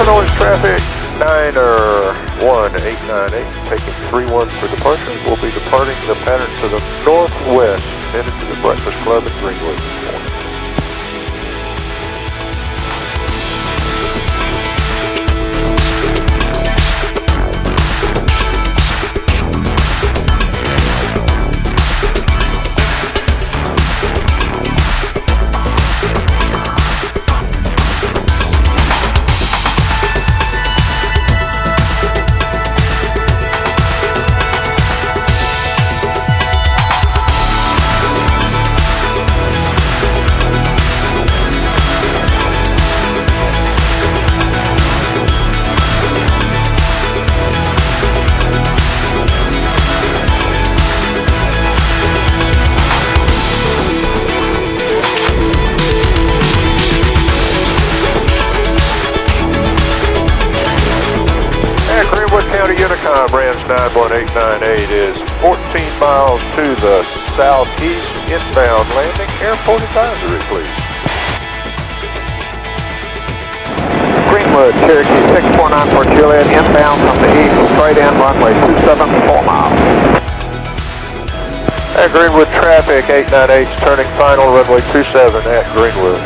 noise traffic, Niner 1898, taking 31 for departure. We'll be departing the pattern to the northwest, headed to the Breakfast Club at Greenwood this morning. Branch 91898 is 14 miles to the southeast, inbound landing. Airport advisory, please. Greenwood, Cherokee 6494 Juliet, inbound from the east, straight in, runway 27, 4 miles. At Greenwood traffic, 898 is turning final, runway 27 at Greenwood.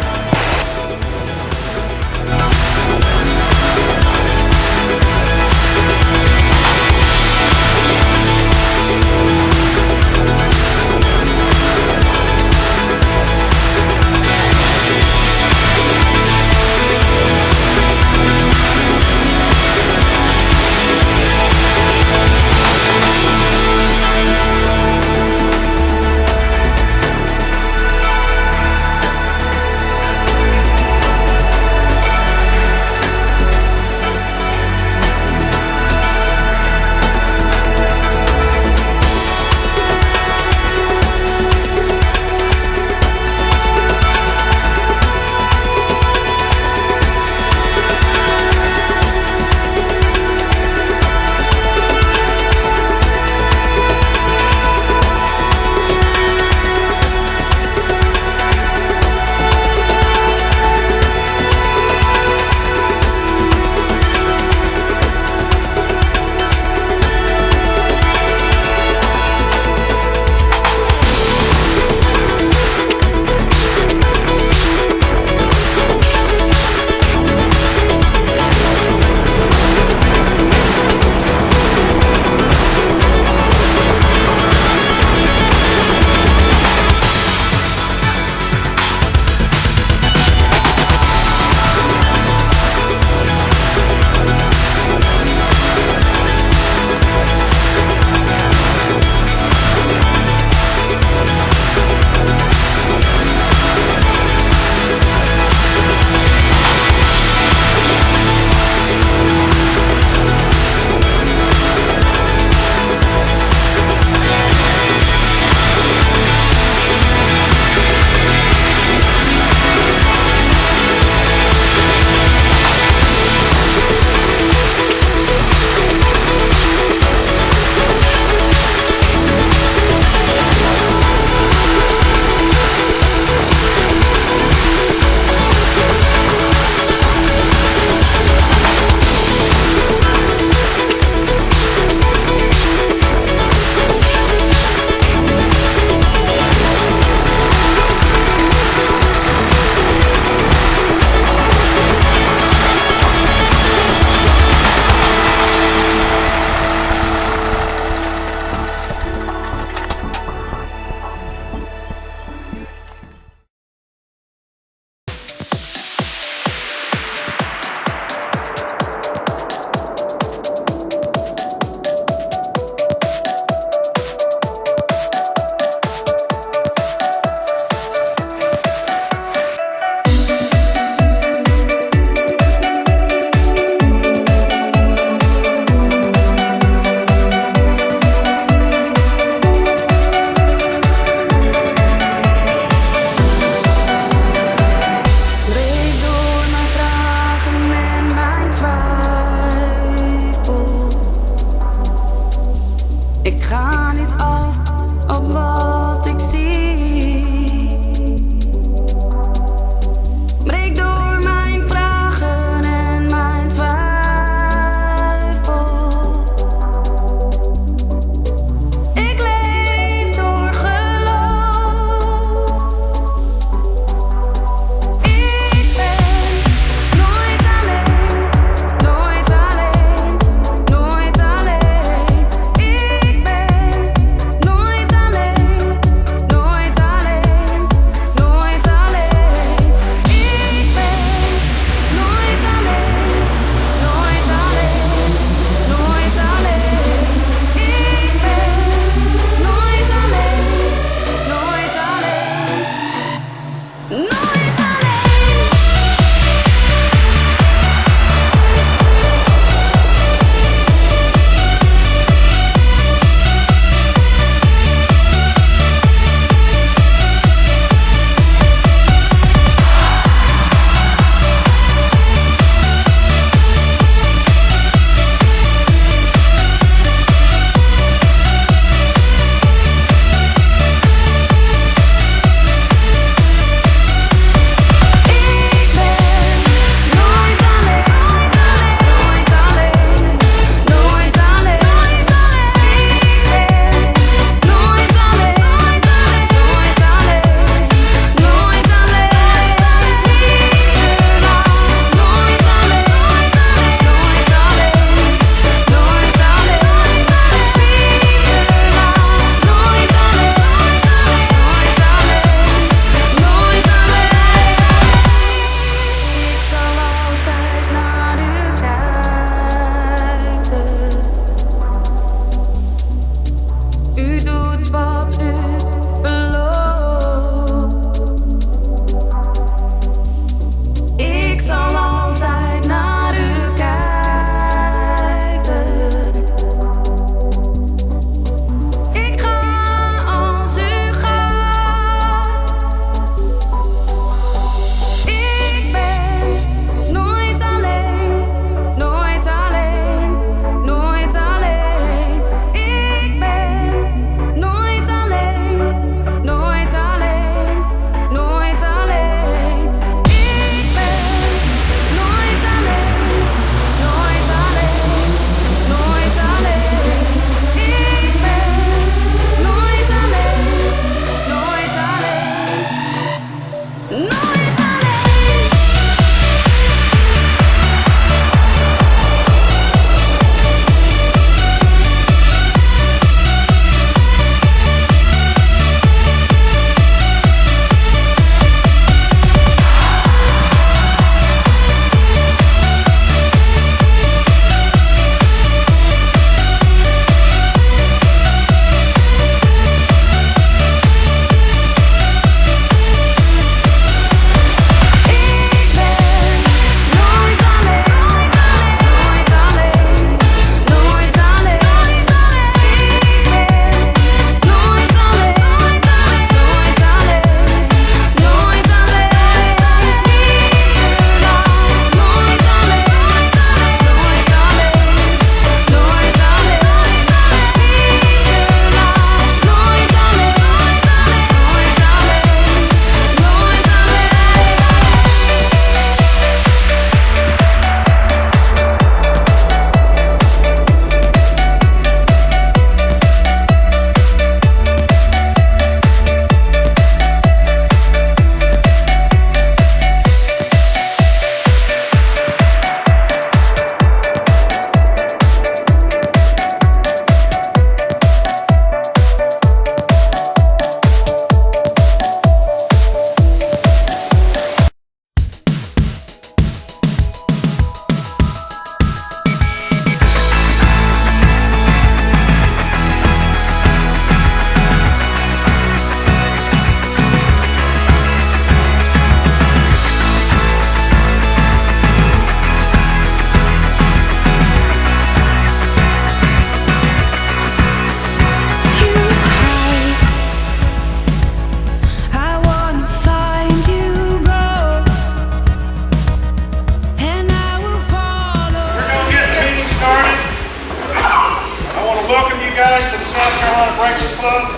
Breakfast Club.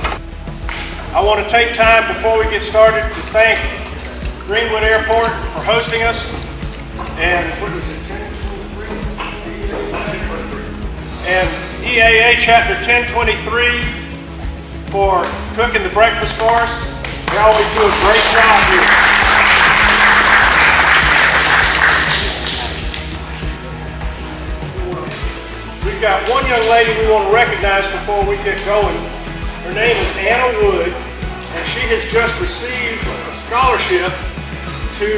I want to take time before we get started to thank Greenwood Airport for hosting us, and what is it, 1023? And EAA Chapter 1023 for cooking the breakfast for us. They always do a great job here. We've got one young lady we want to recognize before we get going. Her name is Anna Wood, and she has just received a scholarship to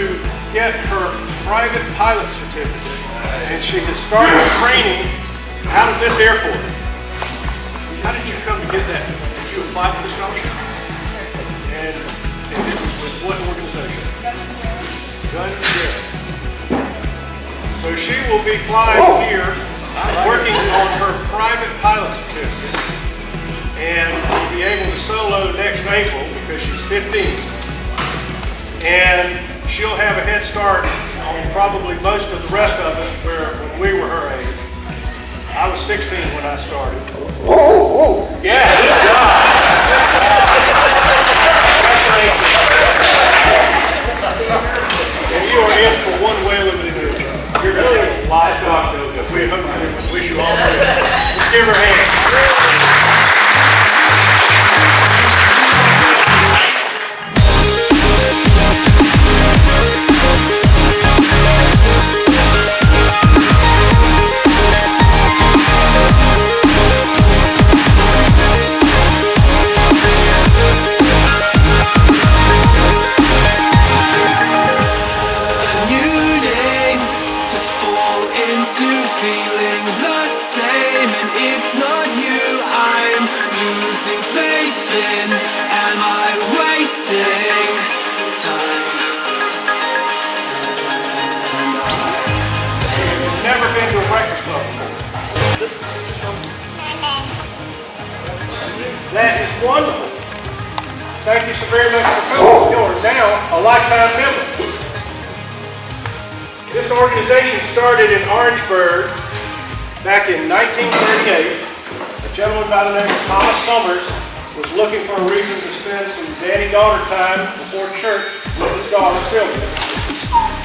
get her private pilot certificate, and she has started training out of this airport. How did you come to get that? Did you apply for the scholarship? And it was with what organization? Guns There. So she will be flying here, working on her private pilot certificate, and will be able to solo next April because she's 15. And she'll have a head start on probably most of the rest of us when we were her age. I was 16 when I started. Yeah, good job. And you are in for one well-limited movie. You're going to get a lot of fun, though, but we wish you all the best. Let's give her a hand. Feeling the same, and it's not you I'm losing faith in. Am I wasting time? You've never been to a breakfast club before. That is wonderful. Thank you so very much for coming. You are now a lifetime member. This organization started in Orangeburg back in 1938. A gentleman by the name of Thomas Summers was looking for a reason to spend some daddy-daughter time before church with his daughter Sylvia.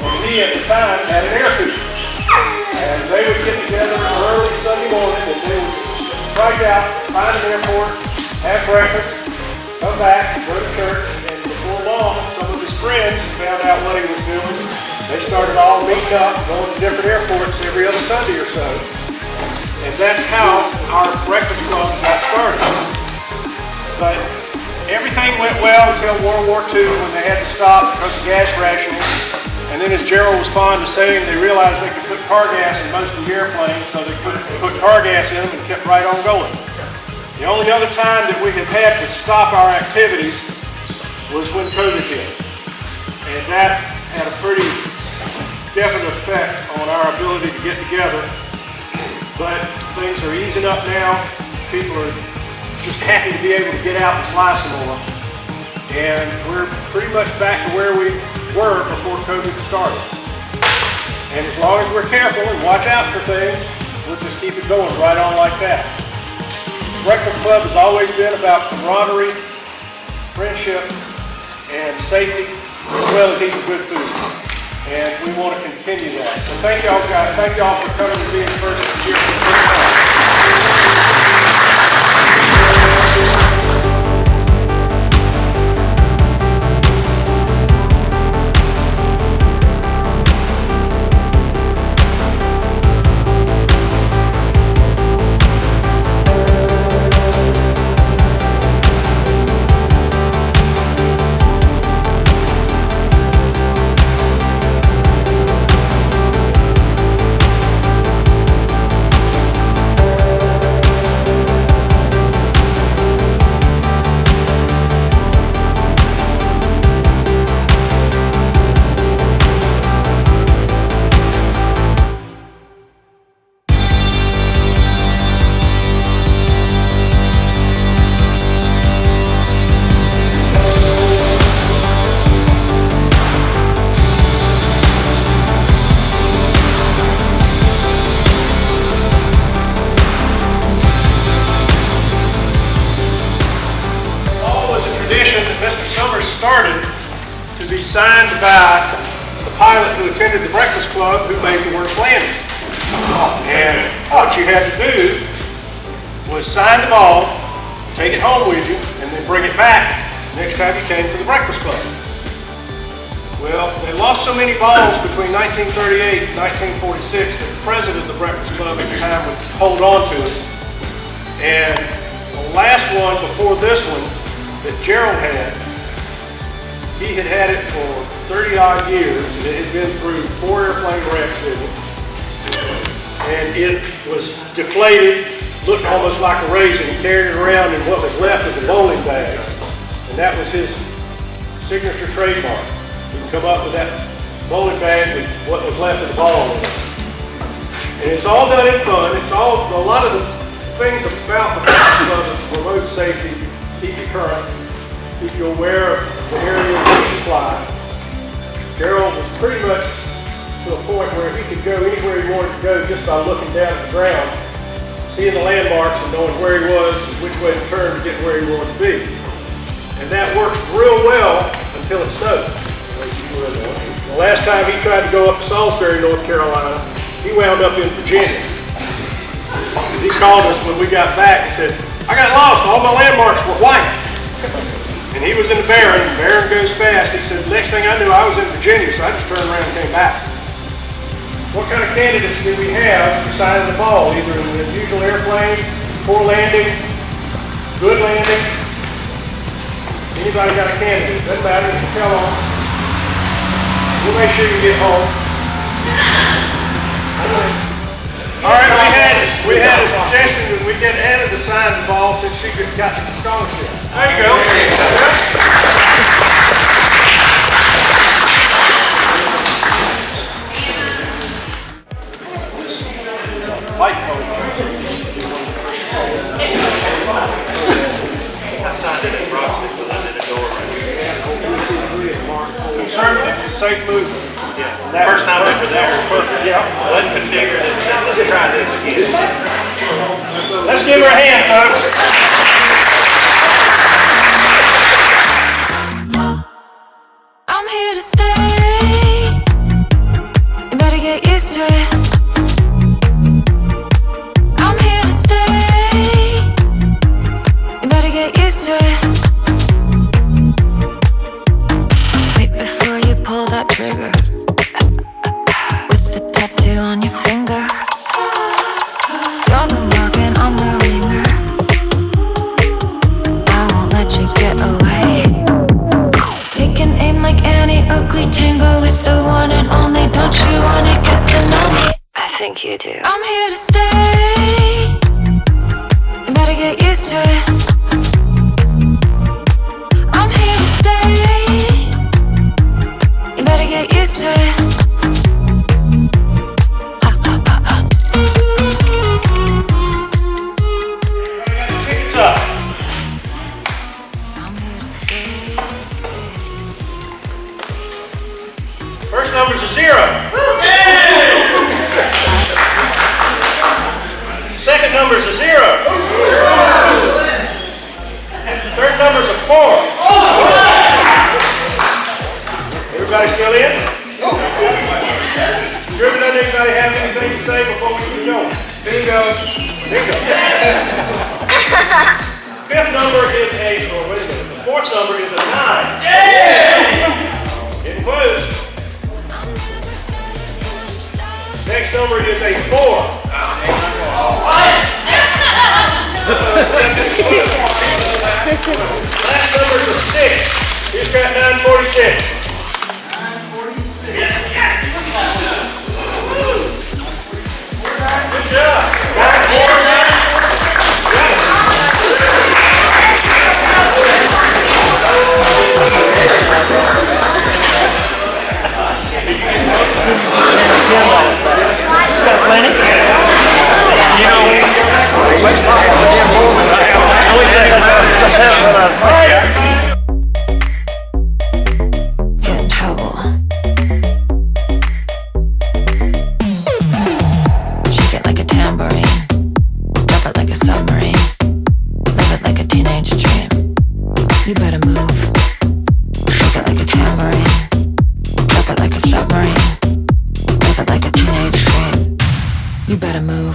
And he at the time had an air coupe. And they would get together early Sunday morning and they would strike out, find an airport, have breakfast, come back, go to church, and before long, some of his friends found out what he was doing. They started all meeting up, going to different airports every other Sunday or so. And that's how our breakfast club got started. But everything went well until World War II when they had to stop because of gas rationing. And then as Gerald was fond of saying, they realized they could put car gas in most of the airplanes, so they couldn't put car gas in them and kept right on going. The only other time that we have had to stop our activities was when COVID hit. And that had a pretty definite effect on our ability to get together, but things are easing up now. People are just happy to be able to get out and fly some more, and we're pretty much back to where we were before COVID started. And as long as we're careful and watch out for things, we'll just keep it going right on like that. Breakfast Club has always been about camaraderie, friendship, and safety, as well as eating good food. And we want to continue that. So thank y'all guys. Thank y'all for coming to be in person here for the first time. be signed by the pilot who attended the Breakfast Club who made the worst landing. And what you had to do was sign them all, take it home with you, and then bring it back next time you came to the Breakfast Club. Well, they lost so many balls between 1938 and 1946 that the president of the Breakfast Club at the time would hold on to it. And the last one before this one that Gerald had, he had it for 30 odd years, and it had been through 4 airplane wrecks with him. And it was deflated, looked almost like a raisin. He carried it around in what was left of the bowling bag. And that was his signature trademark. You can come up with that bowling bag with what was left of the ball in it. And it's all done in fun. It's all, a lot of the things about the Breakfast Club is remote safety, keep you current, keep you aware of the area where you fly. Gerald was pretty much to a point where he could go anywhere he wanted to go just by looking down at the ground, seeing the landmarks and knowing where he was and which way to turn to get where he wanted to be. And that works real well until it snows. The last time he tried to go up to Salisbury, North Carolina, he wound up in Virginia. Because he called us when we got back and said, I got lost, all my landmarks were white. And he was in the Barron, Barron goes fast. He said, next thing I knew, I was in Virginia, so I just turned around and came back. What kind of candidates do we have for signing the ball? Either an unusual airplane, poor landing, good landing? Anybody got a candidate? Doesn't matter, you can tell them. We'll make sure you get home. All right, we had a suggestion that we get Anna to sign the ball since she got the scholarship. There you go. This is a white color. I signed it at Crosby, but I did a door right here. Conservative, safe movement. Yeah. First time over there. Perfect. Yeah. Wasn't configured it. Let's try this again. Let's give her a hand, folks. I'm here to stay. You better get used to it. I'm here to stay. You better get used to it. Wait before you pull that trigger. With the tattoo on your finger. You're the mark and I'm the ringer. I won't let you get away. Take an aim like any ugly tango with the one and only. Don't you wanna get to know me? I think you do. I'm here to stay. You better get used to it. I'm here to stay. You better get used to it. Tickets up. I'm here to stay. First number's a 0. Second number's a 0. Third number's a 4. Everybody still in? Sure, doesn't anybody have anything to say before we keep going? Bingo. Bingo. Fifth number is a, or wait a minute, the fourth number is a 9. Yeah! Getting close. Next number is a 4. Last number is a 6. He's got 946. 946. Good job. 949. Get in trouble. Shake it like a tambourine. Drop it like a submarine. Live it like a teenage dream. You better move. Shake it like a tambourine.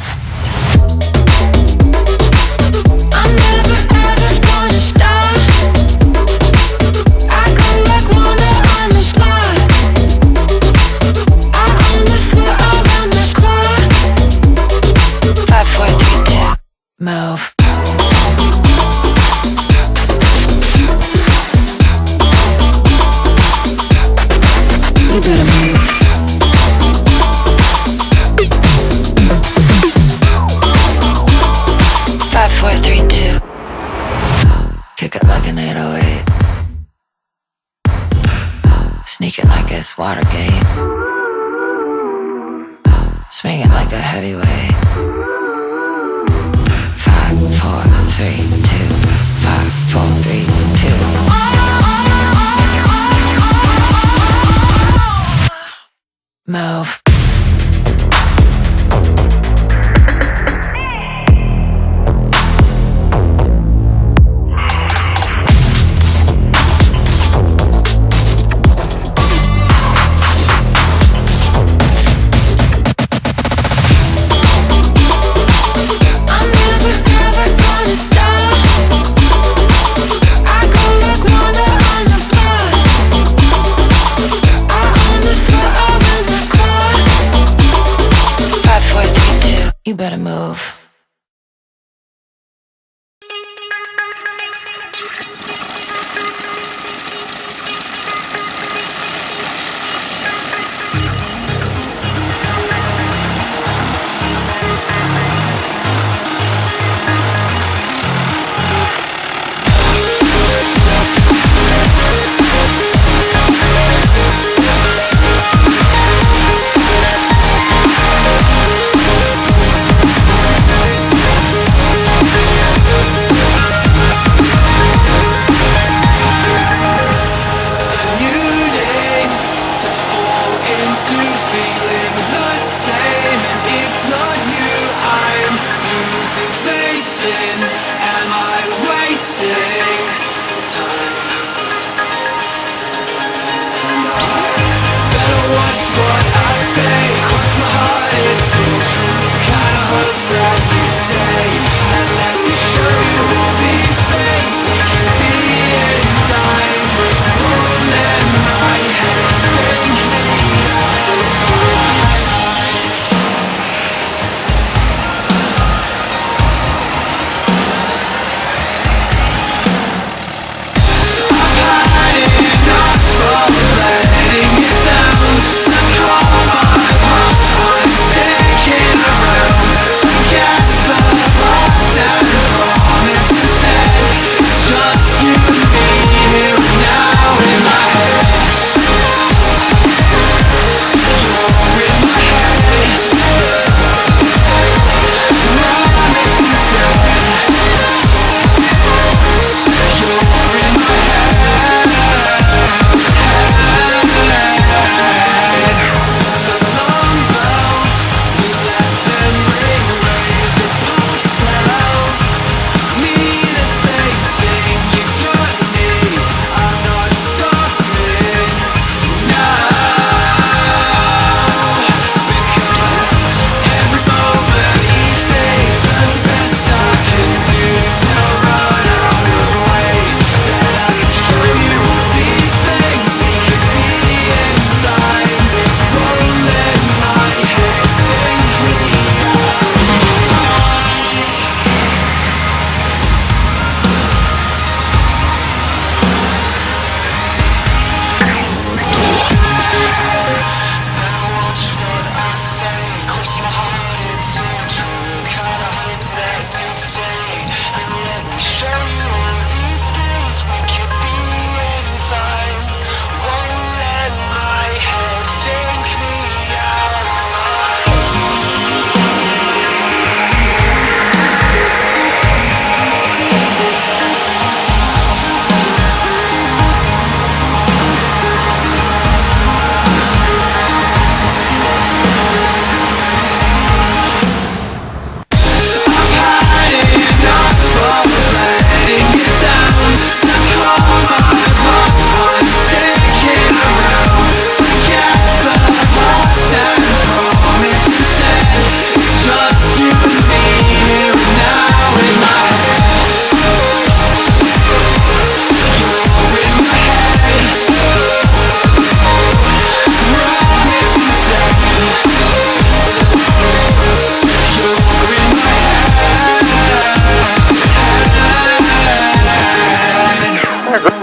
move. I'm never ever gonna stop. I go like water on the block. I own the floor around the clock. 5, 4, 3, 2. Move. You better move. 5, 4, 3, 2. Kick it like an 808. Sneak it like it's Watergate. Swing it like a heavyweight. 5, 4, 3, 2. 5, 4, 3, 2. Move. You better move.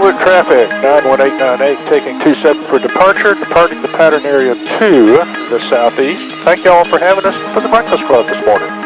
Greenwood traffic, 91898, taking 27 for departure, departing the pattern area to the southeast. Thank you all for having us for the Breakfast Club this morning.